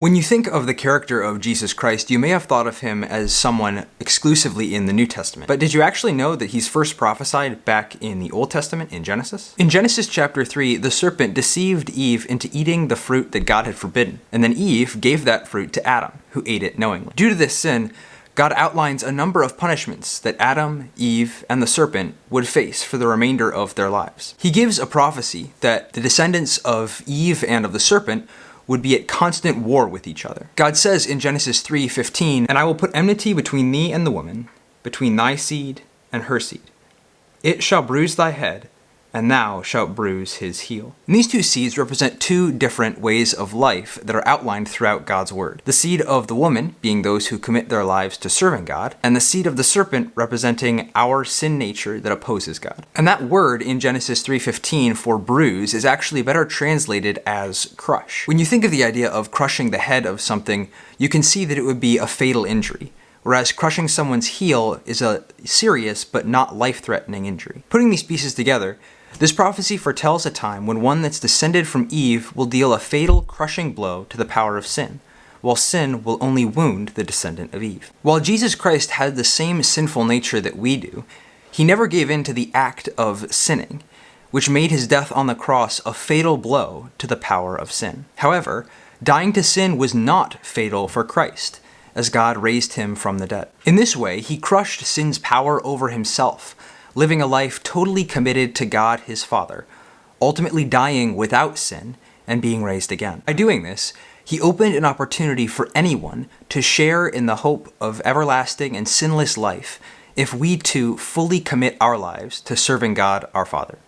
When you think of the character of Jesus Christ, you may have thought of him as someone exclusively in the New Testament. But did you actually know that he's first prophesied back in the Old Testament in Genesis? In Genesis chapter 3, the serpent deceived Eve into eating the fruit that God had forbidden. And then Eve gave that fruit to Adam, who ate it knowingly. Due to this sin, God outlines a number of punishments that Adam, Eve, and the serpent would face for the remainder of their lives. He gives a prophecy that the descendants of Eve and of the serpent would be at constant war with each other. God says in Genesis 3:15, "And I will put enmity between thee and the woman, between thy seed and her seed. It shall bruise thy head, and thou shalt bruise his heel." And these two seeds represent two different ways of life that are outlined throughout God's word. The seed of the woman being those who commit their lives to serving God, and the seed of the serpent representing our sin nature that opposes God. And that word in Genesis 3:15 for bruise is actually better translated as crush. When you think of the idea of crushing the head of something, you can see that it would be a fatal injury, whereas crushing someone's heel is a serious but not life-threatening injury. Putting these pieces together, this prophecy foretells a time when one that's descended from Eve will deal a fatal, crushing blow to the power of sin, while sin will only wound the descendant of Eve. While Jesus Christ had the same sinful nature that we do, he never gave in to the act of sinning, which made his death on the cross a fatal blow to the power of sin. However, dying to sin was not fatal for Christ, as God raised him from the dead. In this way, he crushed sin's power over himself, living a life totally committed to God his Father, ultimately dying without sin and being raised again. By doing this, he opened an opportunity for anyone to share in the hope of everlasting and sinless life if we too fully commit our lives to serving God our Father.